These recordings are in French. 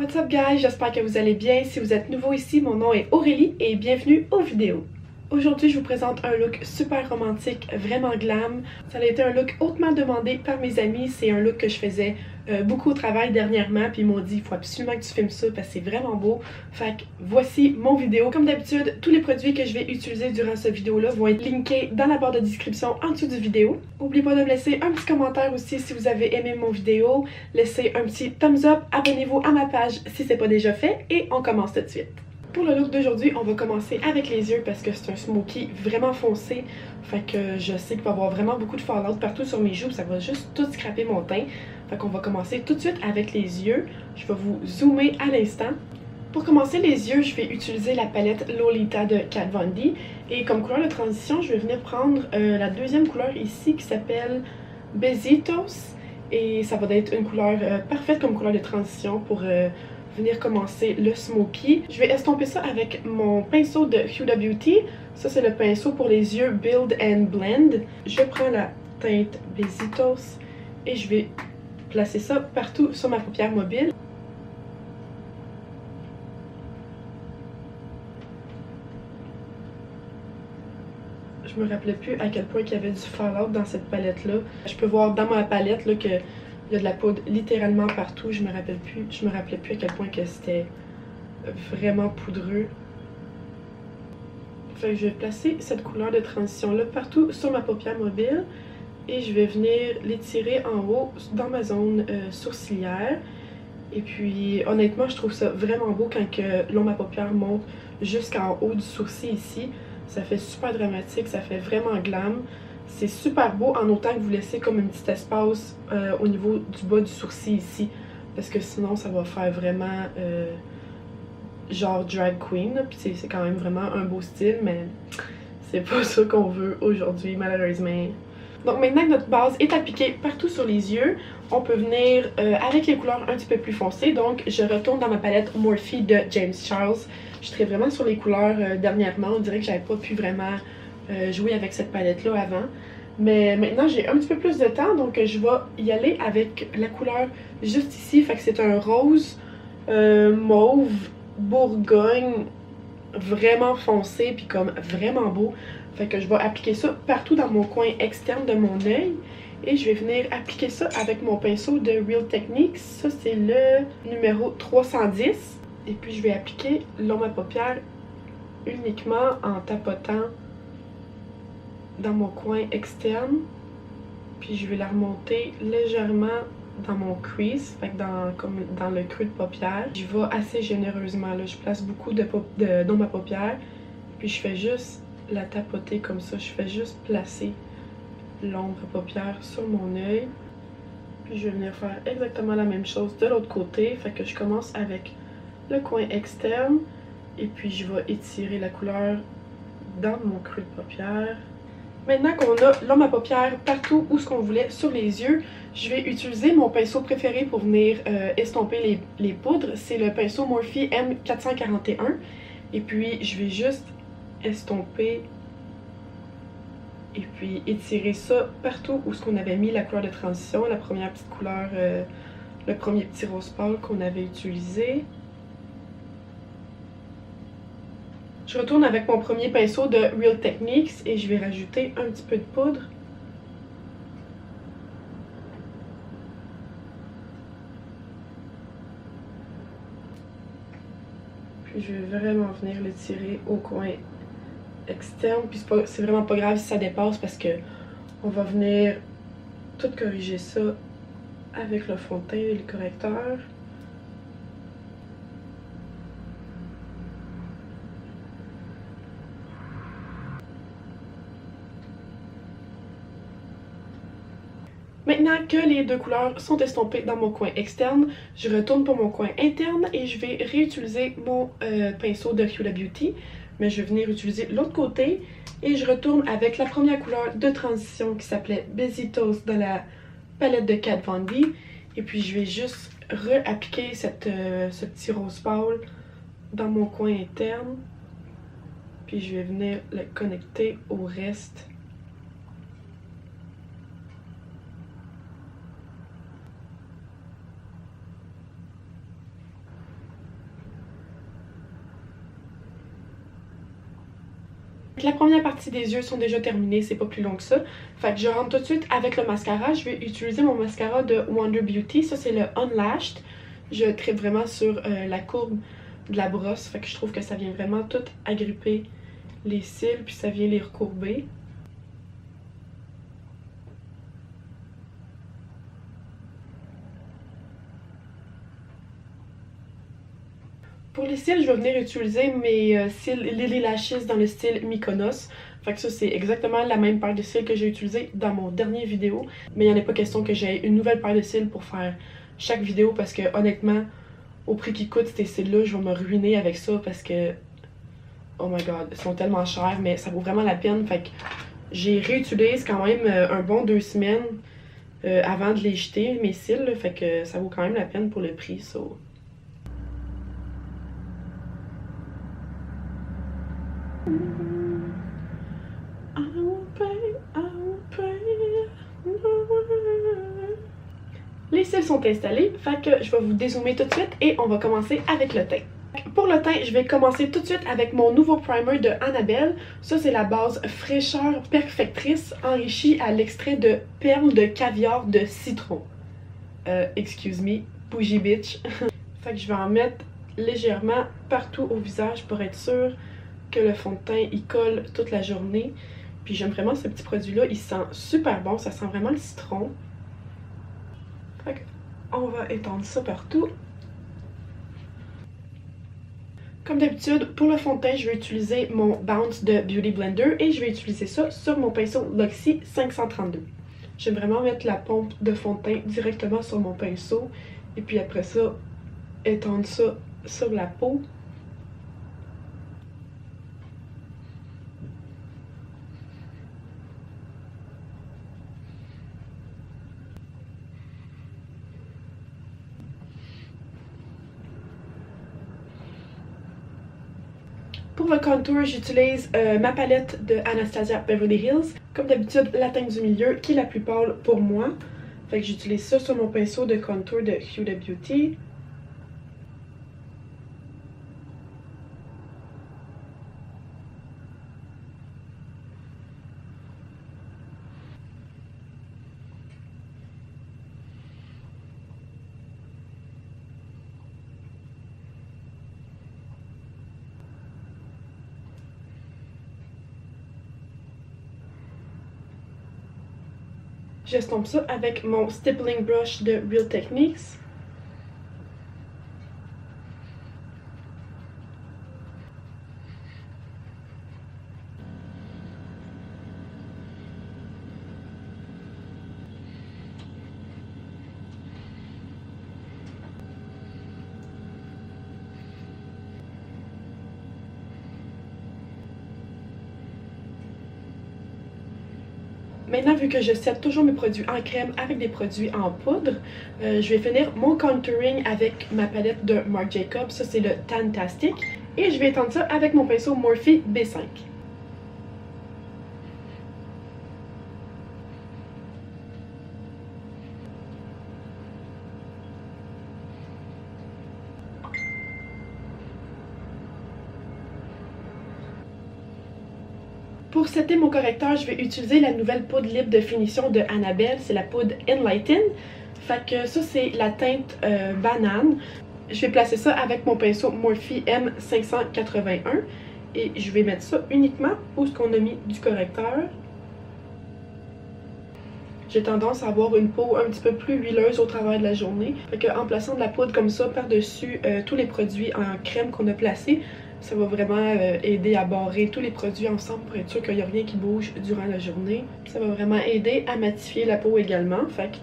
What's up guys, j'espère que vous allez bien. Si vous êtes nouveau ici, mon nom est Aurélie et bienvenue aux vidéos. Aujourd'hui, je vous présente un look super romantique, vraiment glam. Ça a été un look hautement demandé par mes amis. C'est un look que je faisais beaucoup au travail dernièrement. Puis ils m'ont dit, il faut absolument que tu filmes ça parce que c'est vraiment beau. Fait que voici mon vidéo. Comme d'habitude, tous les produits que je vais utiliser durant cette vidéo-là vont être linkés dans la barre de description en dessous du vidéo. N'oubliez pas de me laisser un petit commentaire aussi si vous avez aimé mon vidéo. Laissez un petit thumbs up, abonnez-vous à ma page si c'est pas déjà fait et on commence tout de suite. Pour le look d'aujourd'hui, on va commencer avec les yeux parce que c'est un smoky vraiment foncé. Fait que je sais qu'il va y avoir vraiment beaucoup de fallout partout sur mes joues. Ça va juste tout scraper mon teint. Fait qu'on va commencer tout de suite avec les yeux. Je vais vous zoomer à l'instant. Pour commencer les yeux, je vais utiliser la palette Lolita de Kat Von D. Et comme couleur de transition, je vais venir prendre la deuxième couleur ici qui s'appelle Besitos. Et ça va être une couleur parfaite comme couleur de transition pour venir commencer le smoky. Je vais estomper ça avec mon pinceau de Huda Beauty. Ça, c'est le pinceau pour les yeux Build and Blend. Je prends la teinte Besitos et je vais placer ça partout sur ma paupière mobile. Je me rappelais plus à quel point il y avait du fallout dans cette palette-là. Je peux voir dans ma palette là, que il y a de la poudre littéralement partout. Je me rappelais plus à quel point que c'était vraiment poudreux. Fait que je vais placer cette couleur de transition-là partout sur ma paupière mobile. Et je vais venir l'étirer en haut dans ma zone sourcilière. Et puis honnêtement, je trouve ça vraiment beau quand que ma paupière monte jusqu'en haut du sourcil ici. Ça fait super dramatique, ça fait vraiment glam. C'est super beau en autant que vous laissez comme un petit espace au niveau du bas du sourcil ici. Parce que sinon, ça va faire vraiment genre drag queen. Puis c'est quand même vraiment un beau style, mais c'est pas ça qu'on veut aujourd'hui, malheureusement. Donc maintenant que notre base est appliquée partout sur les yeux, on peut venir avec les couleurs un petit peu plus foncées. Donc je retourne dans ma palette Morphe de James Charles. Je serais vraiment sur les couleurs dernièrement. On dirait que j'avais pas pu vraiment jouer avec cette palette-là avant. Mais maintenant j'ai un petit peu plus de temps, donc je vais y aller avec la couleur juste ici. Fait que c'est un rose mauve bourgogne vraiment foncé puis comme vraiment beau. Fait que je vais appliquer ça partout dans mon coin externe de mon œil. Et je vais venir appliquer ça avec mon pinceau de Real Techniques. Ça, c'est le numéro 310. Et puis, je vais appliquer l'ombre à paupières uniquement en tapotant dans mon coin externe. Puis, je vais la remonter légèrement dans mon crease, fait que comme dans le creux de paupière. Je vais assez généreusement, là. Je place beaucoup d'ombre à paupières. Puis, je fais juste la tapoter comme ça. Je fais juste placer l'ombre à paupières sur mon œil. Puis je vais venir faire exactement la même chose de l'autre côté. Fait que je commence avec le coin externe. Et puis je vais étirer la couleur dans mon creux de paupière. Maintenant qu'on a l'ombre à paupières partout où ce qu'on voulait sur les yeux, je vais utiliser mon pinceau préféré pour venir estomper les poudres. C'est le pinceau Morphe M441. Et puis je vais juste estomper et puis étirer ça partout où ce qu'on avait mis la couleur de transition, la première petite couleur, le premier petit rose pâle qu'on avait utilisé. Je retourne avec mon premier pinceau de Real Techniques et je vais rajouter un petit peu de poudre. Puis je vais vraiment venir l'étirer au coin externe. Puis c'est vraiment pas grave si ça dépasse parce que on va venir tout corriger ça avec le fond de teint et le correcteur. Maintenant que les deux couleurs sont estompées dans mon coin externe, je retourne pour mon coin interne et je vais réutiliser mon pinceau de Huda Beauty. Mais je vais venir utiliser l'autre côté et je retourne avec la première couleur de transition qui s'appelait Besitos de la palette de Kat Von D. Et puis je vais juste réappliquer ce petit rose pâle dans mon coin interne. Puis je vais venir le connecter au reste. La première partie des yeux sont déjà terminées, c'est pas plus long que ça. Fait que je rentre tout de suite avec le mascara. Je vais utiliser mon mascara de Wonder Beauty. Ça, c'est le Unlashed. Je tripe vraiment sur la courbe de la brosse. Fait que je trouve que ça vient vraiment tout agripper les cils, puis ça vient les recourber. Pour les cils, je vais venir utiliser mes cils Lily Lashes dans le style Mykonos. Fait que ça, c'est exactement la même paire de cils que j'ai utilisé dans mon dernier vidéo. Mais il n'y en a pas question que j'ai une nouvelle paire de cils pour faire chaque vidéo parce que honnêtement, au prix qu'ils coûtent ces cils-là, je vais me ruiner avec ça parce que, oh my god, ils sont tellement chers, mais ça vaut vraiment la peine. Fait que j'ai réutilisé quand même un bon 2 semaines avant de les jeter, mes cils. Là, fait que ça vaut quand même la peine pour le prix, ça. Les cils sont installés, fait que je vais vous dézoomer tout de suite et on va commencer avec le teint. Pour le teint, je vais commencer tout de suite avec mon nouveau primer de Annabelle. Ça, c'est la base fraîcheur perfectrice enrichie à l'extrait de perles de caviar de citron. Excuse me, bougie bitch. Fait que je vais en mettre légèrement partout au visage pour être sûre que le fond de teint il colle toute la journée. Puis j'aime vraiment ce petit produit là, il sent super bon, ça sent vraiment le citron. Fait qu'on va étendre ça partout. Comme d'habitude, pour le fond de teint, je vais utiliser mon Bounce de Beauty Blender et je vais utiliser ça sur mon pinceau Luxie 532. J'aime vraiment mettre la pompe de fond de teint directement sur mon pinceau et puis après ça, étendre ça sur la peau. Pour le contour, j'utilise ma palette de Anastasia Beverly Hills. Comme d'habitude, la teinte du milieu qui est la plus pâle pour moi. Fait que j'utilise ça sur mon pinceau de contour de Huda Beauty. J'estompe ça avec mon stippling brush de Real Techniques. Maintenant, vu que je set toujours mes produits en crème avec des produits en poudre, je vais finir mon contouring avec ma palette de Marc Jacobs. Ça, c'est le Tantastic. Et je vais étendre ça avec mon pinceau Morphe B5. Pour setter mon correcteur, je vais utiliser la nouvelle poudre libre de finition de Annabelle. C'est la poudre Enlighten. Fait que ça, c'est la teinte banane. Je vais placer ça avec mon pinceau Morphe M581. Et je vais mettre ça uniquement où ce qu'on a mis du correcteur. J'ai tendance à avoir une peau un petit peu plus huileuse au travers de la journée. Fait que en plaçant de la poudre comme ça par-dessus tous les produits en crème qu'on a placés, ça va vraiment aider à barrer tous les produits ensemble pour être sûr qu'il n'y a rien qui bouge durant la journée. Ça va vraiment aider à matifier la peau également. Fait que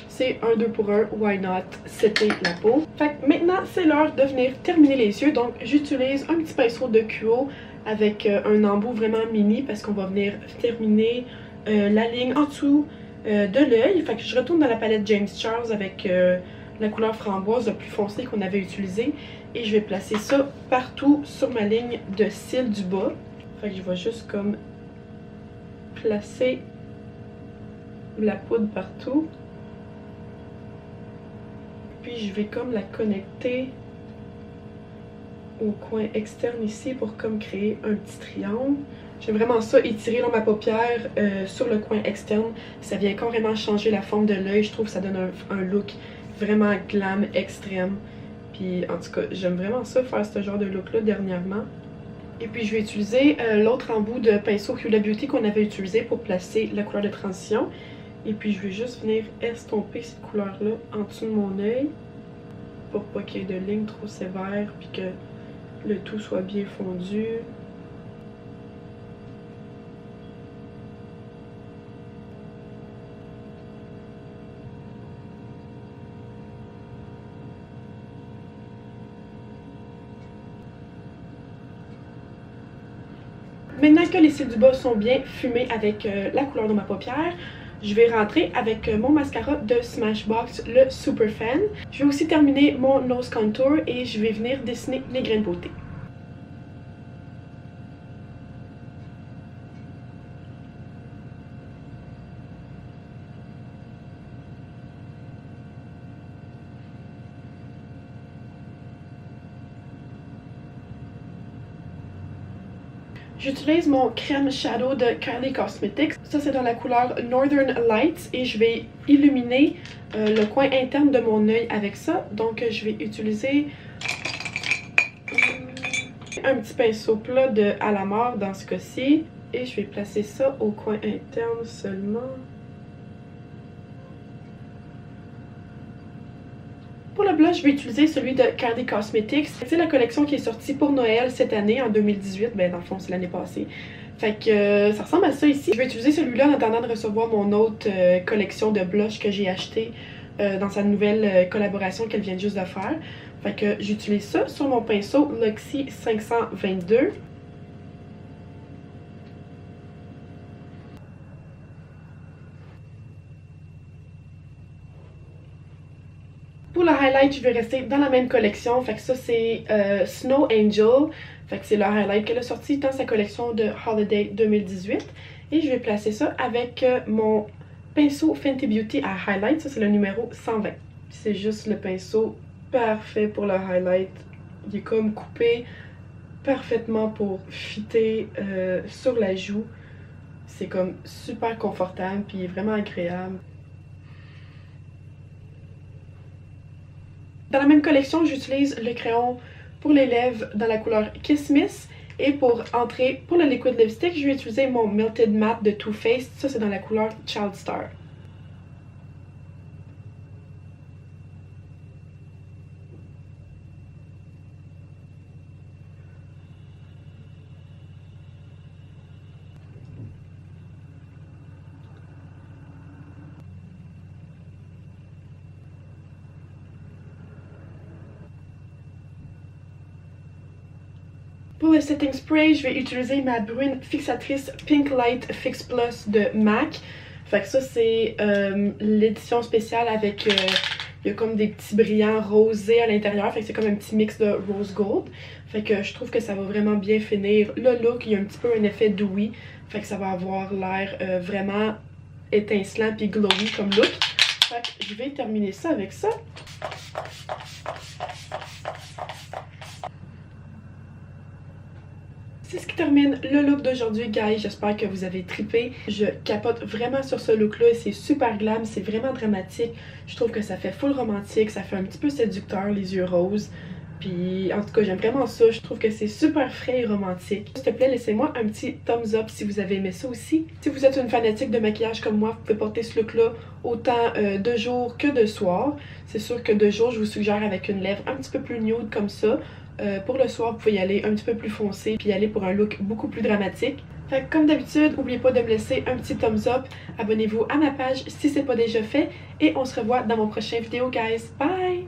c'est un 2 pour 1, why not setter la peau. Fait que maintenant, c'est l'heure de venir terminer les yeux. Donc j'utilise un petit pinceau de QO avec un embout vraiment mini parce qu'on va venir terminer la ligne en dessous de l'œil. Fait que je retourne dans la palette James Charles avec la couleur framboise la plus foncée qu'on avait utilisée. Et je vais placer ça partout sur ma ligne de cils du bas. Fait que je vais juste comme placer la poudre partout. Puis je vais comme la connecter au coin externe ici pour comme créer un petit triangle. J'aime vraiment ça, étirer ma paupière sur le coin externe. Ça vient carrément changer la forme de l'œil. Je trouve que ça donne un look vraiment glam extrême. Puis en tout cas, j'aime vraiment ça, faire ce genre de look-là dernièrement. Et puis je vais utiliser l'autre embout de pinceau Huda Beauty qu'on avait utilisé pour placer la couleur de transition. Et puis je vais juste venir estomper cette couleur-là en dessous de mon œil pour pas qu'il y ait de lignes trop sévères puis que le tout soit bien fondu. Maintenant que les cils du bas sont bien fumés avec la couleur de ma paupière, je vais rentrer avec mon mascara de Smashbox, le Super Fan. Je vais aussi terminer mon nose contour et je vais venir dessiner les grains de beauté. J'utilise mon crème shadow de Kylie Cosmetics. Ça, c'est dans la couleur Northern Lights et je vais illuminer le coin interne de mon œil avec ça. Donc, je vais utiliser un petit pinceau plat de à la mort dans ce cas-ci. Et je vais placer ça au coin interne seulement. Pour le blush, je vais utiliser celui de Kylie Cosmetics. C'est la collection qui est sortie pour Noël cette année, en 2018. Ben, dans le fond, c'est l'année passée. Fait que ça ressemble à ça ici. Je vais utiliser celui-là en attendant de recevoir mon autre collection de blush que j'ai acheté dans sa nouvelle collaboration qu'elle vient juste de faire. Fait que j'utilise ça sur mon pinceau Luxie 522. Pour le highlight, je vais rester dans la même collection. Fait que ça, c'est Snow Angel. Fait que c'est le highlight qu'elle a sorti dans sa collection de Holiday 2018. Et je vais placer ça avec mon pinceau Fenty Beauty à highlight. Ça, c'est le numéro 120. C'est juste le pinceau parfait pour le highlight. Il est comme coupé parfaitement pour fitter sur la joue. C'est comme super confortable puis vraiment agréable. Dans la même collection, j'utilise le crayon pour les lèvres dans la couleur Kiss Miss. Et pour entrer pour le liquid lipstick, je vais utiliser mon Melted Matte de Too Faced. Ça, c'est dans la couleur Child Star. Pour le setting spray, je vais utiliser ma brune fixatrice Pink Light Fix Plus de MAC. Fait que ça, c'est l'édition spéciale avec... il y a comme des petits brillants rosés à l'intérieur. Fait que c'est comme un petit mix de rose gold. Fait que je trouve que ça va vraiment bien finir le look. Il y a un petit peu un effet dewy. Fait que ça va avoir l'air vraiment étincelant puis glowy comme look. Fait que je vais terminer ça avec ça. C'est ce qui termine le look d'aujourd'hui, guys. J'espère que vous avez trippé. Je capote vraiment sur ce look-là. C'est super glam, c'est vraiment dramatique. Je trouve que ça fait full romantique, ça fait un petit peu séducteur, les yeux roses. Puis en tout cas, j'aime vraiment ça. Je trouve que c'est super frais et romantique. S'il te plaît, laissez-moi un petit thumbs up si vous avez aimé ça aussi. Si vous êtes une fanatique de maquillage comme moi, vous pouvez porter ce look-là autant de jour que de soir. C'est sûr que de jour, je vous suggère avec une lèvre un petit peu plus nude comme ça. Pour le soir, vous pouvez y aller un petit peu plus foncé puis y aller pour un look beaucoup plus dramatique. Fait que comme d'habitude, n'oubliez pas de me laisser un petit thumbs up. Abonnez-vous à ma page si c'est pas déjà fait. Et on se revoit dans mon prochain vidéo, guys. Bye!